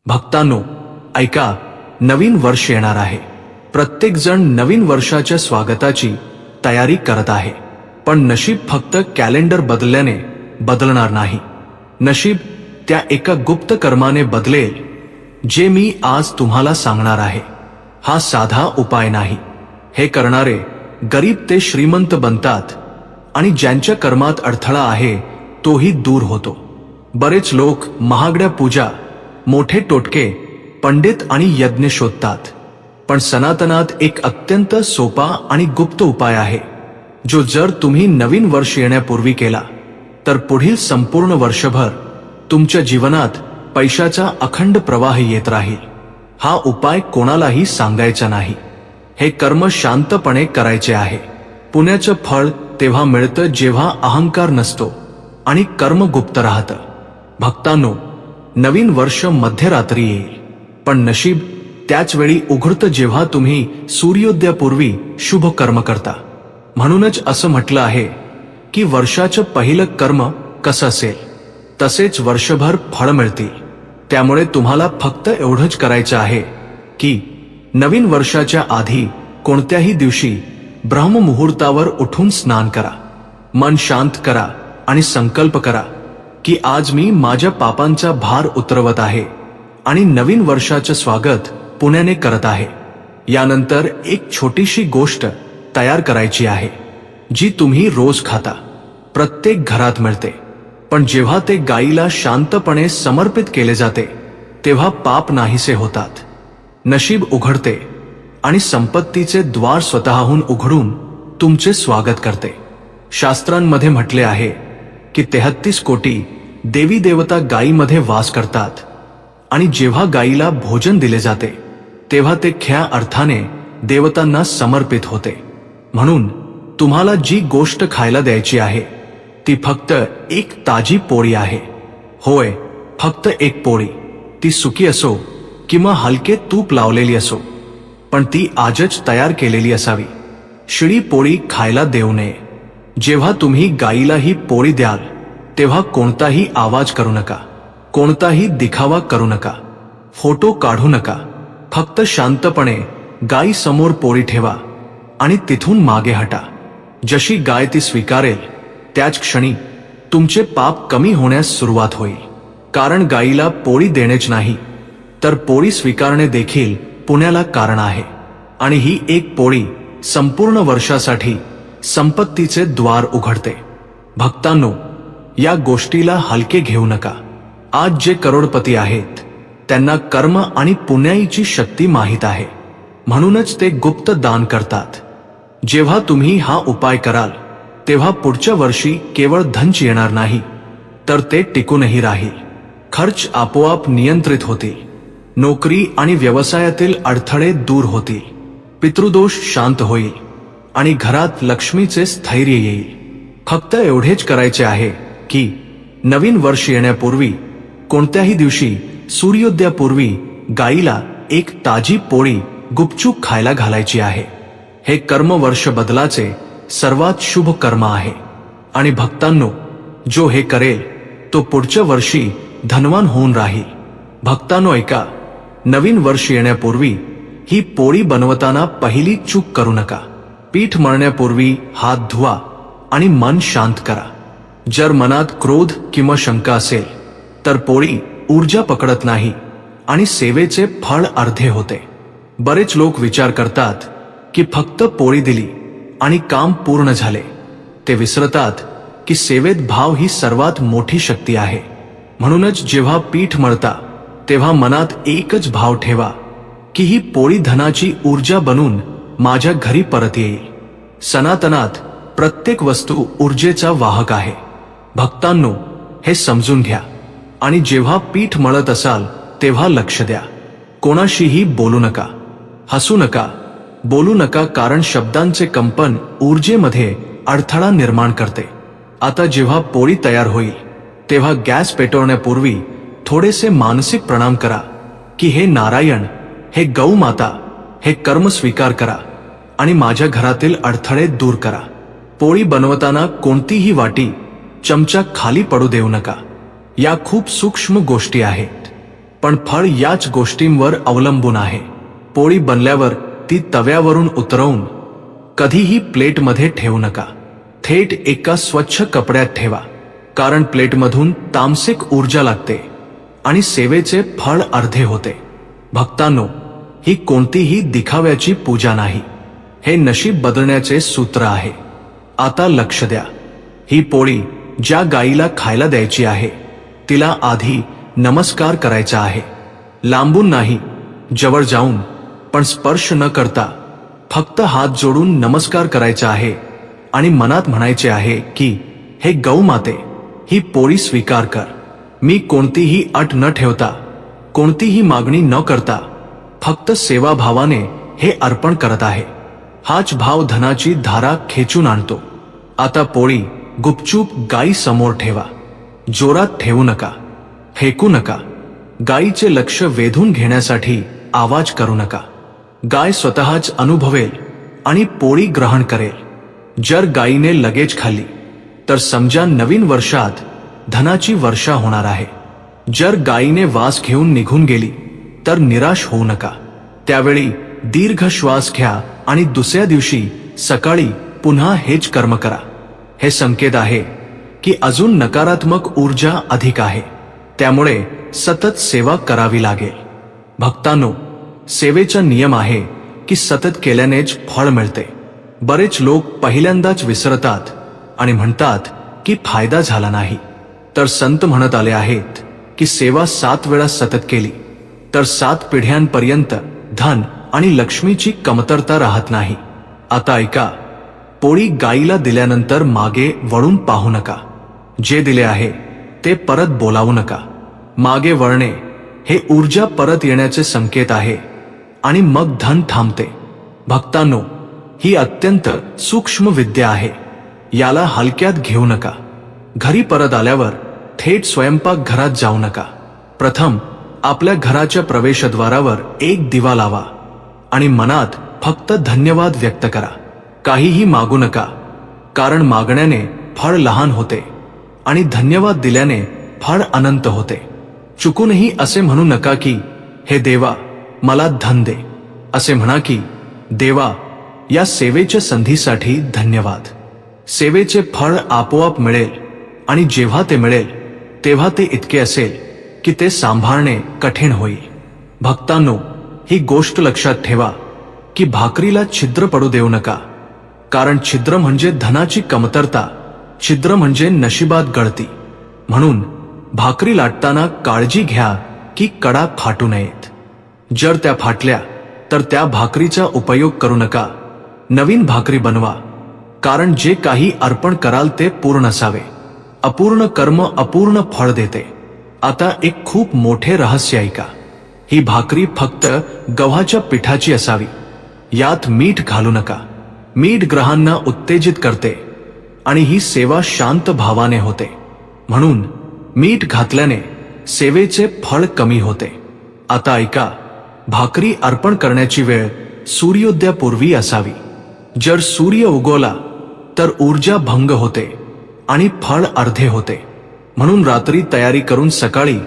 भक्तांनो, ऐका, नवीन वर्ष येणार आहे. प्रत्येक जण नवीन वर्षाच्या स्वागताची तयारी करत आहे. पण नशीब फक्त कॅलेंडर बदलल्याने बदलणार नाही. नशीब त्या एका गुप्त कर्माने बदलेल जे मी आज तुम्हाला सांगणार आहे. हा साधा उपाय नाही. हे करणारे गरीब ते श्रीमंत बनतात आणि ज्यांच्या कर्मात अडथळा आहे तोही दूर होतो. बरेच लोक महागड्या पूजा, मोठे टोटके, पंडित आणि यज्ञ शोधतात. पण सनातनात एक अत्यंत सोपा आणि गुप्त उपाय आहे जो जर तुम्ही नवीन वर्ष येण्यापूर्वी केला तर पुढील संपूर्ण वर्षभर तुमच्या जीवनात पैशाचा अखंड प्रवाह येत राहील. हा उपाय कोणालाही सांगायचा नाही. हे कर्म शांतपणे करायचे आहे. पुण्याचं फळ तेव्हा मिळतं जेव्हा अहंकार नसतो आणि कर्म गुप्त राहतं. भक्तांनो, नवीन वर्ष मध्यरात्री येईल, पण नशीब त्याच वेळी उघडतं जेव्हा तुम्ही सूर्योदयापूर्वी शुभ कर्म करता. म्हणूनच असं म्हटलं आहे की वर्षाचं पहिलं कर्म कसं असेल तसेच वर्षभर फळ मिळतील. त्यामुळे तुम्हाला फक्त एवढंच करायचं आहे की नवीन वर्षाच्या आधी कोणत्याही दिवशी ब्रह्ममुहूर्तावर उठून स्नान करा, मन शांत करा आणि संकल्प करा की आज मी माझ्या पापांचा भार उतरवत आहे आणि नवीन वर्षाचं स्वागत पुण्याने करत आहे. यानंतर एक छोटीशी गोष्ट तयार करायची आहे जी तुम्ही रोज खाता, प्रत्येक घरात मिळते. पण जेव्हा ते गायीला शांतपणे समर्पित केले जाते तेव्हा पाप नाहीसे होतात, नशीब उघडते आणि संपत्तीचे द्वार स्वतःहून उघडून तुमचे स्वागत करते. शास्त्रांमध्ये म्हटले आहे की 33 कोटी देवी देवता गायीमध्ये वास करतात आणि जेव्हा गायीला भोजन दिले जाते तेव्हा ते खऱ्या अर्थाने देवतांना समर्पित होते. म्हणून तुम्हाला जी गोष्ट खायला द्यायची आहे ती फक्त एक ताजी पोळी आहे. होय, फक्त एक पोळी. ती सुकी असो किंवा हलके तूप लावलेली असो, पण ती आजच तयार केलेली असावी. शिळी पोळी खायला देऊ नये. जेव्हा तुम्ही गायीला ही पोळी द्याल तेव्हा कोणताही आवाज करू नका, कोणताही दिखावा करू नका, फोटो काढू नका. फक्त शांतपणे गायी समोर पोळी ठेवा आणि तिथून मागे हटा. जशी गाय ती स्वीकारेल त्याच क्षणी तुमचे पाप कमी होण्यास सुरुवात होईल. कारण गायीला पोळी देणेच नाही तर पोळी स्वीकारणे देखील पुण्याला कारण आहे. आणि ही एक पोळी संपूर्ण वर्षासाठी संपत्तीचे द्वार उघडते. भक्तांनो, या गोष्टीला हलके घेऊ नका. आज जे करोडपती आहेत त्यांना कर्म आणि पुण्याईची शक्ती माहीत आहे, म्हणूनच ते गुप्त दान करतात. जेव्हा तुम्ही हा उपाय कराल तेव्हा पुढच्या वर्षी केवळ धनच येणार नाही तर ते टिकूनही राहील. खर्च आपोआप नियंत्रित होतील, नोकरी आणि व्यवसायातील अडथळे दूर होतील, पितृदोष शांत होईल आणि घरात लक्ष्मीचे स्थैर्य येईल. फक्त एवढेच करायचे आहे की नवीन वर्ष येण्यापूर्वी कोणत्याही दिवशी सूर्योदयापूर्वी गायीला एक ताजी पोळी गुपचूप खायला घालायची आहे. हे कर्म वर्ष बदलाचे सर्वात शुभ कर्म आहे. आणि भक्तांनो, जो हे करेल तो पुढच्या वर्षी धनवान होऊन राहील. भक्तांनो, ऐका, नवीन वर्ष येण्यापूर्वी ही पोळी बनवताना पहिली चूक करू नका. पीठ मळण्यापूर्वी हात धुवा आणि मन शांत करा. जर मनात क्रोध किंवा शंका असेल तर पोळी ऊर्जा पकडत नाही आणि सेवेचे फळ अर्धे होते. बरेच लोक विचार करतात की फक्त पोळी दिली आणि काम पूर्ण झाले. ते विसरतात की सेवेत भाव ही सर्वात मोठी शक्ती आहे. म्हणूनच जेव्हा पीठ मळता तेव्हा मनात एकच भाव ठेवा की ही पोळी धनाची ऊर्जा बनून माझ्या घरी परत येईल. सनातनात प्रत्येक वस्तू ऊर्जेचा वाहक आहे. भक्तांनो, हे समजून घ्या. आणि जेव्हा पीठ मळत असाल तेव्हा लक्ष द्या. कोणाशीही बोलू नका, हसू नका, बोलू नका, कारण शब्दांचे कंपन ऊर्जेमध्ये अडथळा निर्माण करते. आता जेव्हा पोळी तयार होईल तेव्हा गॅस पेटवण्यापूर्वी थोडेसे मानसिक प्रणाम करा की हे नारायण, हे गौमाता, हे कर्म स्वीकार करा आणि माझ्या घरातील अडथळे दूर करा. पोळी बनवताना कोणतीही वाटी, चमचा खाली पडू देऊ नका. या खूप सूक्ष्म गोष्टी आहेत. पण फळ याच गोष्टींवर अवलंबून आहे. पोळी बनल्यावर ती तव्यावरून उतरवून कधीही प्लेटमध्ये ठेवू नका. थेट एका स्वच्छ कपड्यात ठेवा, कारण प्लेटमधून तामसिक ऊर्जा लागते आणि सेवेचे फळ अर्धे होते. भक्तांनो, ही कोणतीही दिखाव्याची पूजा नाही, हे नशीब बदलण्याचे सूत्र आहे. आता लक्ष द्या. ही पोळी ज्या गाईला खायला द्यायची आहे तिला आधी नमस्कार करायचा आहे. लांबून नाही, जवळ जाऊन, पण स्पर्श न करता फक्त हात जोडून नमस्कार करायचा आहे आणि मनात म्हणायचे आहे की हे गौमाते, ही पोळी स्वीकार कर. मी कोणतीही अट न ठेवता, कोणतीही मागणी न करता फक्त सेवाभावाने हे अर्पण करत आहे. हाच भाव धनाची धारा खेचून आणतो. आता पोळी गुपचूप गाई समोर ठेवा. जोरात ठेवू नका, फेकू नका. गाईचे लक्ष वेधून घेण्यासाठी आवाज करू नका. गाय स्वतःच अनुभवेल आणि पोळी ग्रहण करेल. जर गायीने लगेच खाल्ली तर समजा नवीन वर्षात धनाची वर्षा होणार आहे. जर गायीने वास घेऊन निघून गेली तर निराश होऊ नका. त्यावेळी दीर्घ श्वास घ्या आणि दुसऱ्या दिवशी सकाळी पुन्हा हेच कर्म करा. हे संकेत आहे की अजून नकारात्मक ऊर्जा अधिक आहे, त्यामुळे सतत सेवा करावी लागेल. भक्तांनो, सेवेचा नियम आहे की सतत केल्यानेच फळ मिळते. बरेच लोक पहिल्यांदाच विसरतात आणि म्हणतात की फायदा झाला नाही. तर संत म्हणत आले आहेत की सेवा 7 वेळा सतत केली तर 7 पिढ्यांपर्यंत धन आणि लक्ष्मीची कमतरता राहत नाही. आता ऐका. पोळी गाईला दिल्यानंतर मागे वळून पाहू नका. जे दिले आहे ते परत बोलावू नका. मागे वळणे हे ऊर्जा परत येण्याचे संकेत आहे आणि मग धन थांबते. भक्तांनो, ही अत्यंत सूक्ष्म विद्या आहे. याला हलक्यात घेऊ नका. घरी परत आल्यावर थेट स्वयंपाक घरात जाऊ नका. प्रथम आपल्या घराच्या प्रवेशद्वारावर एक दिवा लावा आणि मनात फक्त धन्यवाद व्यक्त करा. काहीही मागू नका, कारण मागण्याने फळ लहान होते आणि धन्यवाद दिल्याने फळ अनंत होते. चुकूनही असे म्हणू नका की हे देवा, मला धन दे. असे म्हणा की देवा, या सेवेच्या संधीसाठी धन्यवाद. सेवेचे फळ आपोआप मिळेल आणि जेव्हा ते मिळेल तेव्हा ते इतके असेल की ते सांभाळणे कठीण होईल. भक्तांनो, ही गोष्ट लक्षात ठेवा की भाकरीला छिद्र पडू देऊ नका, कारण छिद्र म्हणजे धनाची कमतरता, छिद्र म्हणजे नशिबात गळती. म्हणून भाकरी लाटताना काळजी घ्या की कडा फाटू नयेत. जर त्या फाटल्या तर त्या भाकरीचा उपयोग करू नका. नवीन भाकरी बनवा, कारण जे काही अर्पण कराल ते पूर्ण असावे. अपूर्ण कर्म अपूर्ण फळ देते. आता एक खूप मोठे रहस्य ऐका. ही भाकरी फक्त गव्हाच्या पिठाची असावी. यात मीठ घालू नका. मीठ ग्रहांना उत्तेजित करते आणि ही सेवा शांत भावाने होते. म्हणून मीठ घातल्याने सेवेचे फळ कमी होते. आता ऐका. भाकरी अर्पण करण्याची वेळ सूर्योदयापूर्वी असावी. जर सूर्य उगवला तर ऊर्जा भंग होते आणि फळ अर्धे होते. म्हणून रात्री तयारी करून सकाळी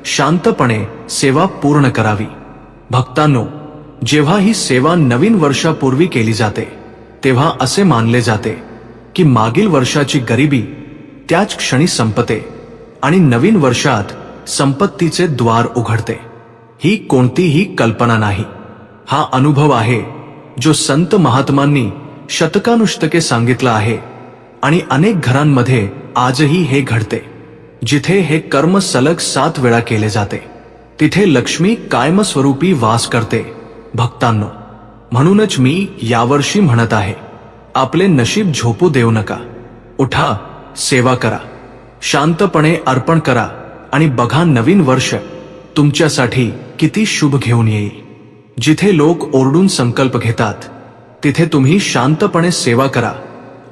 शांतपणे सेवा पूर्ण करावी. भक्तांनो, जेव्हा ही सेवा नवीन वर्षापूर्वी केली जाते तेव्हा असे मानले जाते की मागील वर्षाची गरिबी त्याच क्षणी संपते आणि नवीन वर्षात संपत्तीचे द्वार उघडते. ही कोणतीही कल्पना नाही. हा अनुभव आहे जो संत महात्मांनी शतकानुशतके सांगितला आहे आणि अनेक घरांमध्ये आजही हे घडते. जिथे हे कर्म सलग 7 वेळा केले जाते तिथे लक्ष्मी कायमस्वरूपी वास करते. भक्तांनो, म्हणूनच मी यावर्षी म्हणत आहे, आपले नशीब झोपू देऊ नका. उठा, सेवा करा, शांतपणे अर्पण करा आणि बघा नवीन वर्ष तुमच्यासाठी किती शुभ घेऊन येईल. जिथे लोक ओरडून संकल्प घेतात तिथे तुम्ही शांतपणे सेवा करा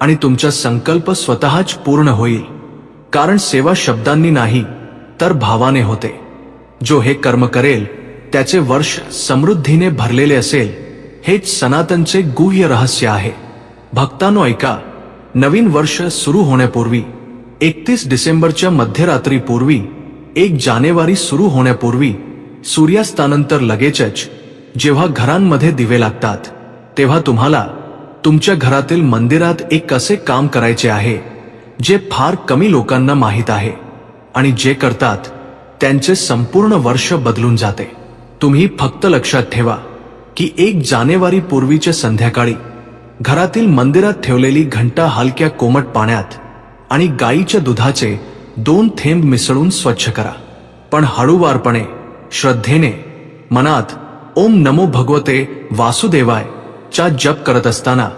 आणि तुमचा संकल्प स्वतःच पूर्ण होईल. कारण सेवा शब्दांनी नाही तर भावाने होते. जो हे कर्म करेल त्याचे वर्ष समृद्धीने भरलेले असेल. हेच सनातनचे गुह्य रहस्य आहे. भक्तांनो ऐका. नवीन वर्ष सुरू होण्यापूर्वी 31 डिसेंबरच्या मध्यरात्रीपूर्वी 1 जानेवारी सुरू होण्यापूर्वी सूर्यास्तानंतर लगेचच जेव्हा घरांमध्ये दिवे लागतात तेव्हा तुम्हाला तुमच्या घरातील मंदिरात एक असे काम करायचे आहे जे फार कमी लोकांना माहीत आहे आणि जे करतात त्यांचे संपूर्ण वर्ष बदलून जाते. तुम्ही फक्त लक्षात ठेवा की 1 जानेवारी पूर्वीच्या संध्याकाळी घरातील मंदिरात ठेवलेली घंटा हलक्या कोमट पाण्यात आणि गाईच्या दुधाचे 2 थेंब मिसळून स्वच्छ करा. पण हळूवारपणे, श्रद्धेने, मनात ओम नमो भगवते वासुदेवाय चा जप करत असताना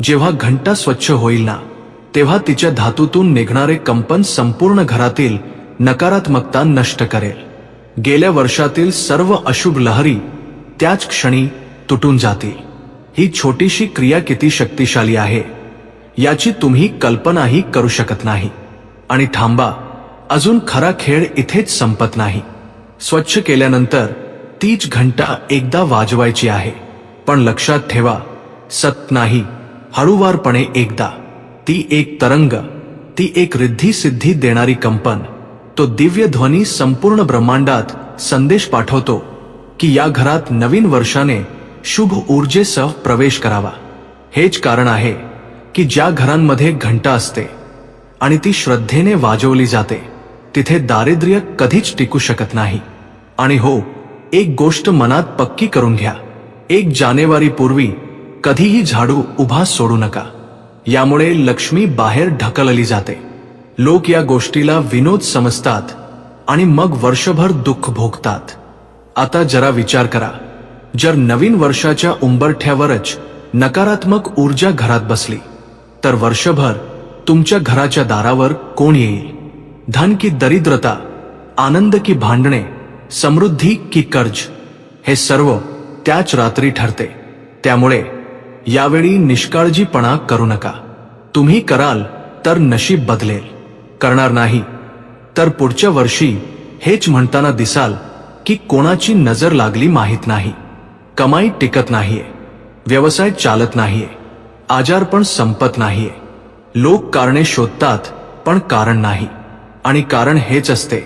जेव्हा घंटा स्वच्छ होईल ना, तेव्हा तिच्या धातूतून निघणारे कंपन संपूर्ण घरातील नकारात्मकता नष्ट करेल. गेल्या वर्षातील सर्व अशुभ लहरी त्याच क्षणी तुटून जातील. ही छोटीशी क्रिया किती शक्तिशाली आहे याची तुम्ही कल्पनाही करू शकत नाही. आणि थांबा, अजून खरा खेळ इथेच संपत नाही. स्वच्छ केल्यानंतर तीच घंटा एकदा वाजवायची आहे, पण लक्षात ठेवा, सत नाही, हळूवारपणे एकदा. ती एक तरंग, ती एक रिद्धी सिद्धी देणारी कंपन, तो दिव्य ध्वनी संपूर्ण ब्रह्मांडात संदेश पाठवतो की या घरात नवीन वर्षाने शुभ ऊर्जेसह प्रवेश करावा. हेच कारण आहे की ज्या घरांमध्ये घंटा असते आणि ती श्रद्धेने वाजवली जाते तिथे दारिद्र्य कधीच टिकू शकत नाही. आणि हो, एक गोष्ट मनात पक्की करून घ्या, 1 जानेवारी पूर्वी कधीही झाडू उभा सोडू नका. यामुळे लक्ष्मी बाहेर ढकलली जाते. लोक या गोष्टीला विनोद समजतात आणि मग वर्षभर दुःख भोगतात. आता जरा विचार करा, जर नवीन वर्षाच्या उंबरठ्यावरच नकारात्मक ऊर्जा घरात बसली तर वर्षभर तुमच्या घराच्या दारावर कोण येईल? धन की दरिद्रता, आनंद की भांडणे, समृद्धी की कर्ज, हे सर्व त्याच रात्री ठरते. त्यामुळे यावेळी निष्काळजीपणा करू नका. तुम्ही कराल तर नशीब बदलेल, करणार नाही तर पुढच्या वर्षी हेच म्हणताना दिसाल की कोणाची नजर लागली माहीत नाही. कमाई टिकत नाहीये, व्यवसाय चालत नाहीये, आजारपण संपत नाहीये. लोक कारणे शोधतात पण कारण नाही. आणि कारण हेच असते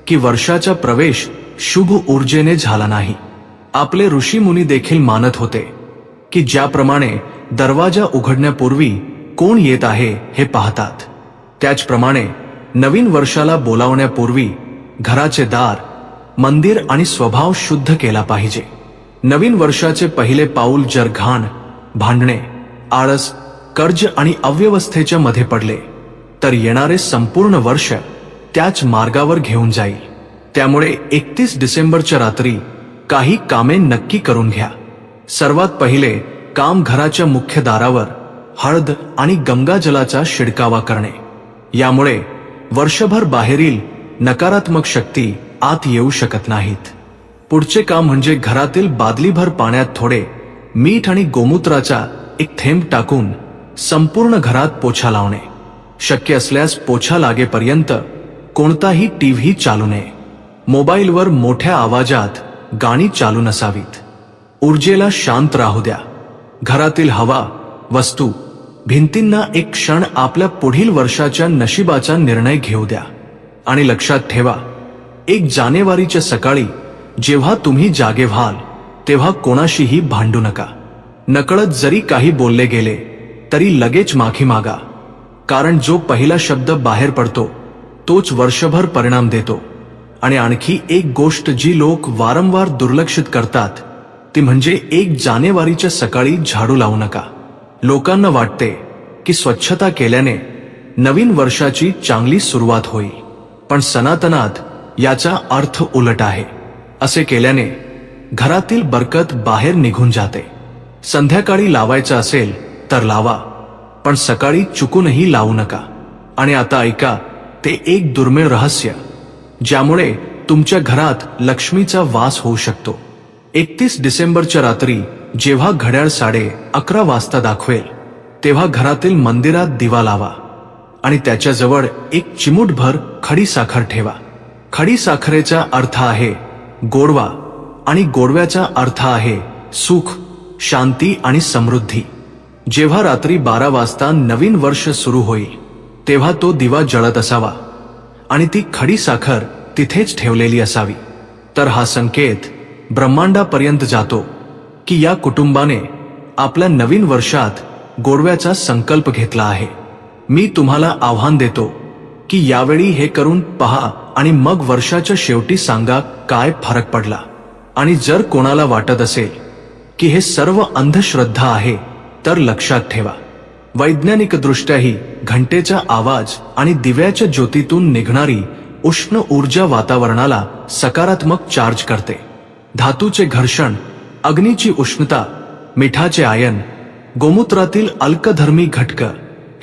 की वर्षाचा प्रवेश शुभ ऊर्जेने झाला नाही. आपले ऋषीमुनी देखील मानत होते की ज्याप्रमाणे दरवाजा उघडण्यापूर्वी कोण येत आहे हे पाहतात, त्याचप्रमाणे नवीन वर्षाला बोलावण्यापूर्वी घराचे दार, मंदिर आणि स्वभाव शुद्ध केला पाहिजे. नवीन वर्षाचे पहिले पाऊल जर घाण, भांडणे, आळस, कर्ज आणि अव्यवस्थेच्या मध्ये पडले तर येणारे संपूर्ण वर्ष त्याच मार्गावर घेऊन जाईल. त्यामुळे 31 डिसेंबरच्या रात्री काही कामे नक्की करून घ्या. सर्वात पहिले काम घराच्या मुख्य दारावर हळद आणि गंगाजलाचा शिडकावा करणे. यामुळे वर्षभर बाहेरील नकारात्मक शक्ती आत येऊ शकत नाहीत. पुढचे काम म्हणजे घरातील बादलीभर पाण्यात थोडे मीठ आणि गोमूत्राचा एक थेंब टाकून संपूर्ण घरात पोछा लावणे. शक्य असल्यास पोछा लागेपर्यंत कोणताही टीव्ही चालू नये. मोबाईलवर मोठ्या आवाजात गाणी चालू नसावीत. ऊर्जेला शांत राहू द्या. घरातील हवा, वस्तू, भिंतींना एक क्षण आपल्या पुढील वर्षाच्या नशिबाचा निर्णय घेऊ द्या. आणि लक्षात ठेवा, 1 जानेवारीच्या सकाळी जेव्हा तुम्ही जागे व्हाल तेव्हा कोणाशीही भांडू नका. नकळत जरी काही बोलले गेले तरी लगेच माफी मागा. कारण जो पहिला शब्द बाहेर पडतो तोच वर्षभर परिणाम देतो. आणि आणखी एक गोष्ट जी लोक वारंवार दुर्लक्षित करतात ती म्हणजे 1 जानेवारीच्या सकाळी झाडू लावू नका. लोकांना वाटते की स्वच्छता केल्याने नवीन वर्षाची चांगली सुरुवात होईल, पण सनातनात याचा अर्थ उलट आहे. असे केल्याने घरातील बरकत बाहेर निघून जाते. संध्याकाळी लावायचं असेल तर लावा, पण सकाळी चुकूनही लावू नका. आणि आता ऐका ते एक दुर्मिळ रहस्य ज्यामुळे तुमच्या घरात लक्ष्मीचा वास होऊ शकतो. 31 डिसेंबरच्या रात्री जेव्हा घड्याळ 11:30 वाजता दाखवेल तेव्हा घरातील मंदिरात दिवा लावा आणि त्याच्याजवळ एक चिमूटभर खडी साखर ठेवा. खडी साखरेचा अर्थ आहे गोडवा आणि गोडव्याचा अर्थ आहे सुख, शांती आणि समृद्धी. जेव्हा रात्री 12 वाजता नवीन वर्ष सुरू होईल तेव्हा तो दिवा जळत असावा आणि ती खडी साखर तिथेच ठेवलेली असावी. तर हा संकेत ब्रह्मांडापर्यंत जातो की या कुटुंबाने आपल्या नवीन वर्षात गोडव्याचा संकल्प घेतला आहे. मी तुम्हाला आव्हान देतो की यावेळी हे करून पहा आणि मग वर्षाच्या शेवटी सांगा काय फरक पडला. आणि जर कोणाला वाटत असेल की हे सर्व अंधश्रद्धा आहे तर लक्षात ठेवा, वैज्ञानिकदृष्ट्याही घंटेचा आवाज आणि दिव्याच्या ज्योतीतून निघणारी उष्ण ऊर्जा वातावरणाला सकारात्मक चार्ज करते. धातूचे घर्षण, अग्नीची उष्णता, मिठाचे आयन, गोमूत्रातील अल्कधर्मी घटक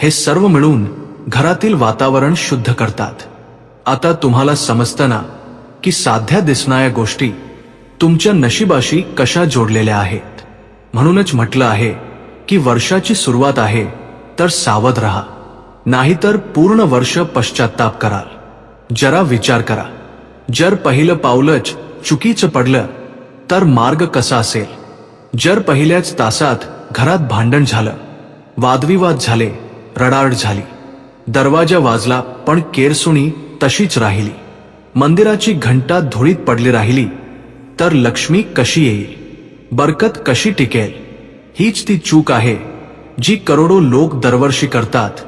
हे सर्व मिळून घरातील वातावरण शुद्ध करतात. आता तुम्हाला समजतं ना की साध्या दिसणाऱ्या गोष्टी तुमच्या नशिबाशी कशा जोडलेल्या आहेत. म्हणूनच म्हटलं आहे की वर्षाची सुरुवात आहे तर सावध रहा, नाहीतर पूर्ण वर्ष पश्चात्ताप कराल. जरा विचार करा, जर पहिलं पाऊलच चुकीचं पडलं तर मार्ग कसा असेल. जर पहिल्याच तासात घरात भांडण झालं, वादविवाद झाले, रडारड झाली, दरवाजा वाजला पण केरसुणी तशीच राहिली, मंदिराची घंटा धुळीत पडली राहिली, तर लक्ष्मी कशी येईल, बरकत कशी टिकेल. हीच ती चूक आहे जी करोडो लोक दरवर्षी करतात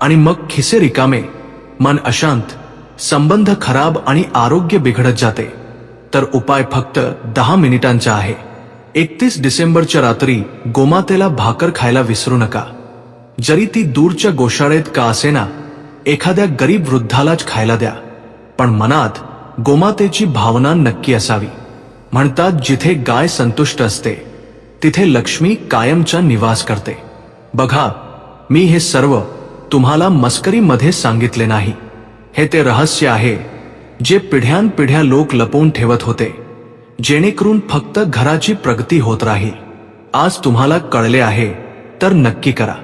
आणि मग खिसे रिकामे, मन अशांत, संबंध खराब आणि आरोग्य बिघडत जाते. तर उपाय फक्त 10 मिनिटांचा आहे. 31 डिसेंबरच्या रात्री गोमातेला भाकर खायला विसरू नका. जरी ती दूरच्या गोशाळेत का असेना, एखाद्या गरीब वृद्धालाच खायला द्या, पण मनात गोमातेची भावना नक्की असावी. म्हणतात जिथे गाय संतुष्ट असते तिथे लक्ष्मी कायमचा निवास करते. बघा, मी हे सर्व तुम्हाला मस्करीमध्ये सांगितले नाही. हे ते रहस्य आहे जे पिढ्यानपिढ्या लोक लपवून ठेवत होते, जेणेकरून फक्त घराची प्रगती होत राहील. आज तुम्हाला कळले आहे तर नक्की करा.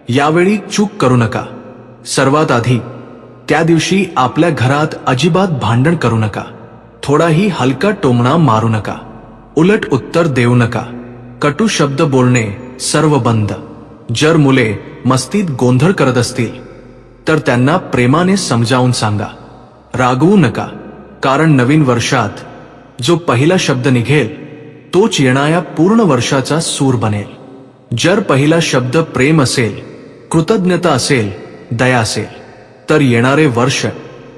यावेळी चूक करू नका. सर्वात आधी त्या दिवशी आपल्या घरात अजिबात भांडण करू नका. थोडाही हलका टोमणा मारू नका. उलट उत्तर देऊ नका. कटू शब्द बोलणे सर्व बंद. जर मुले मस्तीत गोंधळ करत असतील तर त्यांना प्रेमाने समजावून सांगा, रागवू नका. कारण नवीन वर्षात जो पहिला शब्द निघेल तोच येणाऱ्या पूर्ण वर्षाचा सूर बनेल. जर पहिला शब्द प्रेम असेल, कृतज्ञता असेल, दया असेल, तर येणारे वर्ष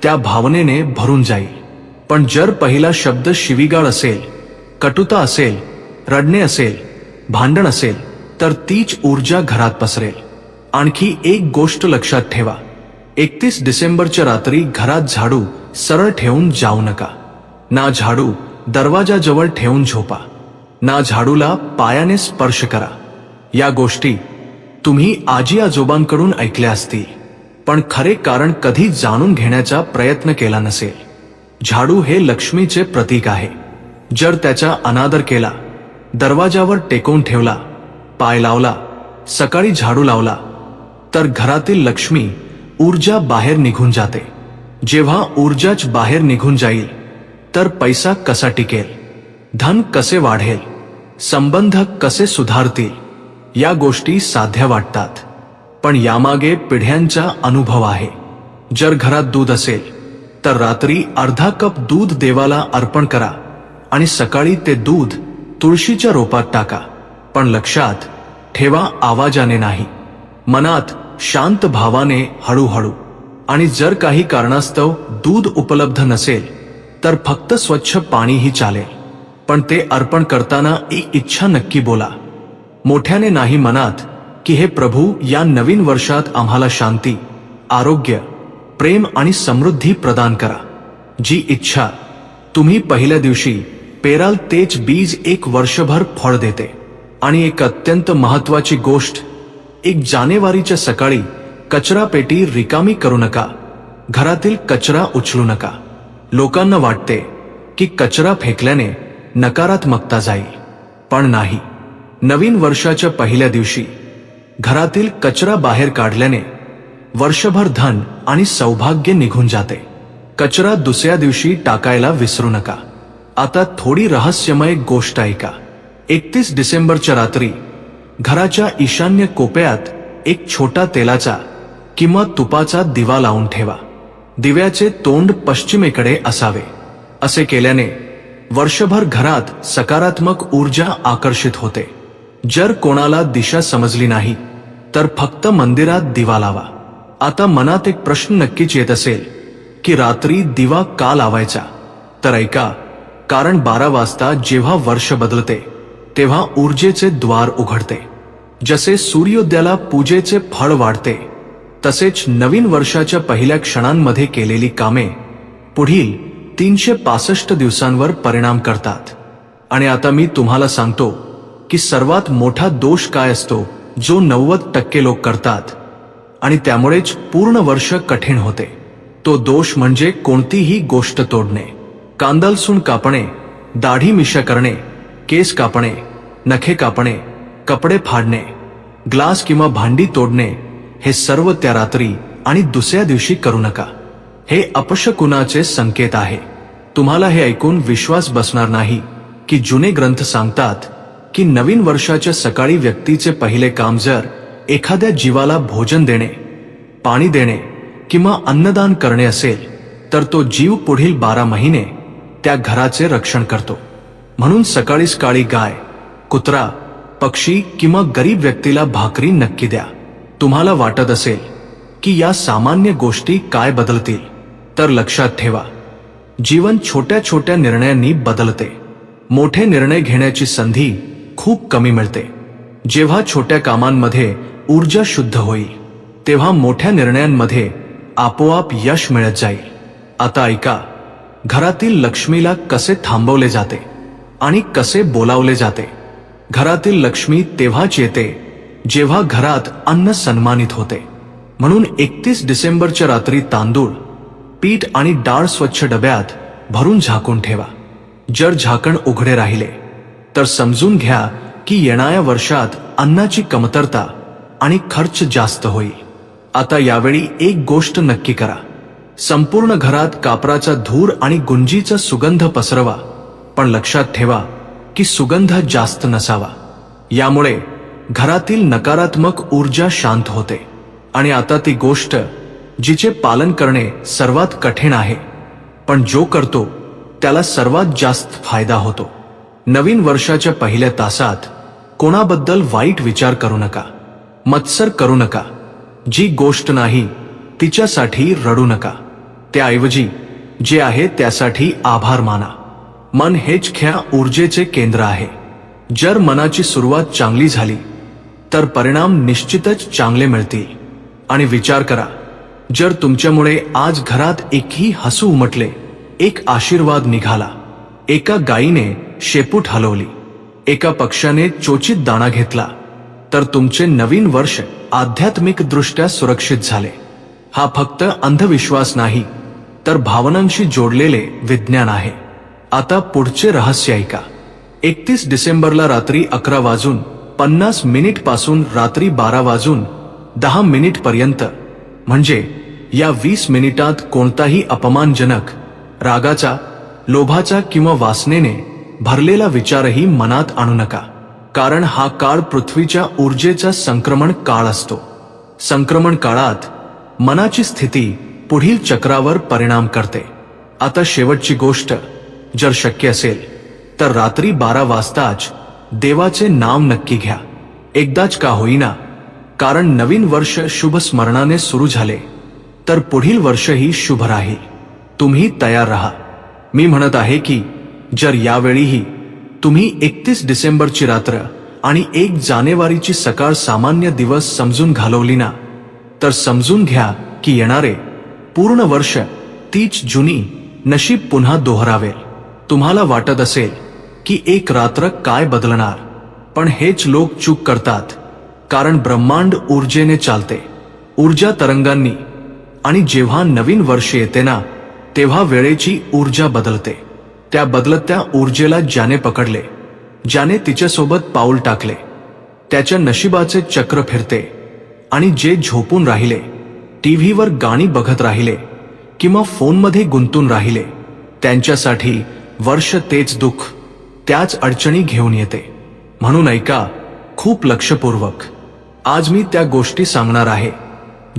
त्या भावनेने भरून जाईल. पण जर पहिला शब्द शिवीगाळ असेल, कटुता असेल, रडणे असेल, भांडण असेल, तर तीच ऊर्जा घरात पसरेल. आणखी एक गोष्ट लक्षात ठेवा, 31 डिसेंबरच्या रात्री घरात झाडू सरळ ठेवून जाऊ नका. ना झाडू दरवाजाजवळ ठेवून झोपा, ना झाडूला पायाने स्पर्श करा. या गोष्टी तुम्ही आजी आजोबांकडून ऐकल्या असतील, पण खरे कारण कधी जाणून घेण्याचा प्रयत्न केला नसेल. झाडू हे लक्ष्मीचे प्रतीक आहे. जर त्याचा अनादर केला, दरवाजावर टेकवून ठेवला, पाय लावला, सकाळी झाडू लावला, तर घरातील लक्ष्मी ऊर्जा बाहेर निघून जाते. जेव्हा ऊर्जाच बाहेर निघून जाईल तर पैसा कसा टिकेल, धन कसे वाढेल, संबंध कसे सुधारतील. या गोष्टी साध्या वाटतात, पण यामागे पिढ्यांचा अनुभव आहे. जर घरात दूध असेल तर रात्री अर्धा कप दूध देवाला अर्पण करा आणि सकाळी ते दूध तुळशीच्या रोपात टाका. पण लक्षात ठेवा, आवाजाने नाही, मनात शांत भावाने, हळूहळू. आणि जर काही कारणास्तव दूध उपलब्ध नसेल तर फक्त स्वच्छ पाणीही चालेल. पण ते अर्पण करताना एक इच्छा नक्की बोला, मोठ्याने नाही, मनात, की हे प्रभू, या नवीन वर्षात आम्हाला शांती, आरोग्य, प्रेम आणि समृद्धी प्रदान करा. जी इच्छा तुम्ही पहिल्या दिवशी पेराल तेच बीज एक वर्षभर फळ देते. आणि एक अत्यंत महत्वाची गोष्ट, 1 जानेवारीच्या सकाळी कचरा पेटी रिकामी करू नका. घरातील कचरा उचलू नका. लोकांना वाटते की कचरा फेकल्याने नकारात्मकता जाईल, पण नाही. नवीन वर्षाच्या पहिल्या दिवशी घरातील कचरा बाहेर काढल्याने वर्षभर धन आणि सौभाग्य निघून जाते. कचरा दुसऱ्या दिवशी टाकायला विसरू नका. आता थोडी रहस्यमय गोष्ट ऐका. 31 डिसेंबरच्या रात्री घराच्या ईशान्य कोपऱ्यात एक छोटा तेलाचा किंवा तुपाचा दिवा लावून ठेवा. दिव्याचे तोंड पश्चिमेकडे असावे. असे केल्याने वर्षभर घरात सकारात्मक ऊर्जा आकर्षित होते. जर कोणाला दिशा समजली नाही तर फक्त मंदिरात दिवा लावा. आता मनात एक प्रश्न नक्कीच येत असेल की रात्री दिवा का लावायचा? तर ऐका, कारण 12 वाजता जेव्हा वर्ष बदलते तेव्हा ऊर्जेचे द्वार उघडते. जसे सूर्योदयाला पूजेचे फळ वाढते, तसेच नवीन वर्षाच्या पहिल्या क्षणांमध्ये केलेली कामे पुढील 365 दिवसांवर परिणाम करतात. आणि आता मी तुम्हाला सांगतो की सर्वात मोठा दोष काय असतो जो 90% लोक करतात आणि त्यामुळेच पूर्ण वर्ष कठीण होते. तो दोष म्हणजे कोणतीही गोष्ट तोडणे. कांदा लसूण कापणे, दाढी मिशा करणे, केस कापणे, नखे कापणे, कपडे फाडणे, ग्लास किंवा भांडी तोडणे, हे सर्व त्या रात्री आणि दुसऱ्या दिवशी करू नका. हे अपशकुनाचे संकेत आहे. तुम्हाला हे ऐकून विश्वास बसणार नाही की जुने ग्रंथ सांगतात की नवीन वर्षाच्या सकाळी व्यक्तीचे पहिले काम जर एखाद्या जीवाला भोजन देणे, पाणी देणे किंवा अन्नदान करणे असेल तर तो जीव पुढील 12 महिने त्या घराचे रक्षण करतो. म्हणून सकाळीच काळी गाय, कुत्रा, पक्षी किंवा गरीब व्यक्तीला भाकरी नक्की द्या. तुम्हाला वाटत असेल की या सामान्य गोष्टी काय बदलतील, तर लक्षात ठेवा, जीवन छोट्या छोट्या निर्णयांनी बदलते. मोठे निर्णय घेण्याची संधी खूप कमी मिळते. जेव्हा छोट्या कामांमध्ये ऊर्जा शुद्ध होईल तेव्हा मोठ्या निर्णयांमध्ये आपोआप यश मिळत जाईल. आता ऐका, घरातील लक्ष्मीला कसे थांबवले जाते आणि कसे बोलावले जाते. घरातील लक्ष्मी तेव्हाच येते जेव्हा घरात अन्न सन्मानित होते. म्हणून 31 डिसेंबरच्या रात्री तांदूळ, पीठ आणि डाळ स्वच्छ डब्यात भरून झाकून ठेवा. जर झाकण उघडे राहिले तर समजून घ्या की येणाऱ्या वर्षात अन्नाची कमतरता आणि खर्च जास्त होईल. आता यावेळी एक गोष्ट नक्की करा, संपूर्ण घरात कापराचा धूर आणि गुंजीचा सुगंध पसरवा, पण लक्षात ठेवा की सुगंध जास्त नसावा. यामुळे घरातील नकारात्मक ऊर्जा शांत होते. आणि आता ती गोष्ट जिचे पालन करणे सर्वात कठीण आहे, पण जो करतो त्याला सर्वात जास्त फायदा होतो. नवीन वर्षाच्या पहिल्या तासात कोणाबद्दल वाईट विचार करू नका, मत्सर करू नका. जी गोष्ट नाही तिच्यासाठी रडू नका. त्याऐवजी जे आहे त्यासाठी आभार माना. मन हेच खऱ्या ऊर्जेचे केंद्र आहे. जर मनाची सुरुवात चांगली झाली तर परिणाम निश्चितच चांगले मिळतील. आणि विचार करा, जर तुमच्यामुळे आज घरात एकही हसू उमटले, एक आशीर्वाद निघाला, एका गायीने शेपूट हलवली, एका पक्ष्याने चोचीत दाणा घेतला, तर तुमचे नवीन वर्ष आध्यात्मिकदृष्ट्या सुरक्षित झाले. हा फक्त अंधविश्वास नाही, तर भावनांशी जोडलेले विज्ञान आहे. आता पुढचे रहस्य ऐका. 31 डिसेंबरला रात्री 11:50 पासून रात्री 12:10 पर्यंत, म्हणजे या 20 मिनिटात कोणताही अपमानजनक, रागाचा, लोभाचा किंवा वासनेने भरलेला विचारही मनात आणू नका. कारण हा काळ पृथ्वीच्या ऊर्जेचा संक्रमण काळ असतो. संक्रमण काळात मनाची स्थिती पुढील चक्रावर परिणाम करते. आता शेवटची गोष्ट, जर शक्य असेल तर रात्री 12 वाजताच देवाचे नाम नक्की घ्या. एकदाच का होईना, कारण नवीन वर्ष शुभ स्मरणाने सुरू झाले तर पुढील वर्षही शुभ राहील. तुम्ही तयार राहा. मी म्हणत आहे की जर यावेळीही तुम्ही 31 डिसेंबरची रात्र आणि 1 जानेवारीची सकाळ सामान्य दिवस समजून घालवली ना, तर समजून घ्या की येणारे पूर्ण वर्ष 30 जुनी नशीब पुन्हा दोहरावेल. तुम्हाला वाटत असेल की एक रात्र काय बदलणार, पण हेच लोक चूक करतात. कारण ब्रह्मांड ऊर्जेने चालते, ऊर्जा तरंगांनी. आणि जेव्हा नवीन वर्ष येते ना, तेव्हा वेळेची ऊर्जा बदलते. त्या बदलत्या ऊर्जेला ज्याने पकडले, ज्याने तिच्यासोबत पाऊल टाकले, त्याच्या नशिबाचे चक्र फिरते. आणि जे झोपून राहिले, टीव्हीवर गाणी बघत राहिले किंवा फोनमध्ये गुंतून राहिले, त्यांच्यासाठी वर्ष तेच दुःख, त्याच अडचणी घेऊन येते. म्हणून ऐका खूप लक्षपूर्वक. आज मी त्या गोष्टी सांगणार आहे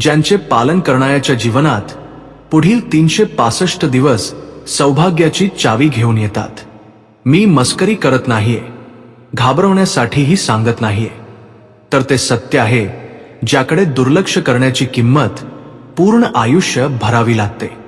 ज्यांचे पालन करणाऱ्याच्या जीवनात पुढील 365 दिवस सौभाग्याची चावी घेऊन येतात. मी मस्करी करत नाहीये, घाबरवण्यासाठीही सांगत नाहीये, तर ते सत्य आहे ज्याकडे दुर्लक्ष करण्याची किंमत पूर्ण आयुष्य भरावी लागते.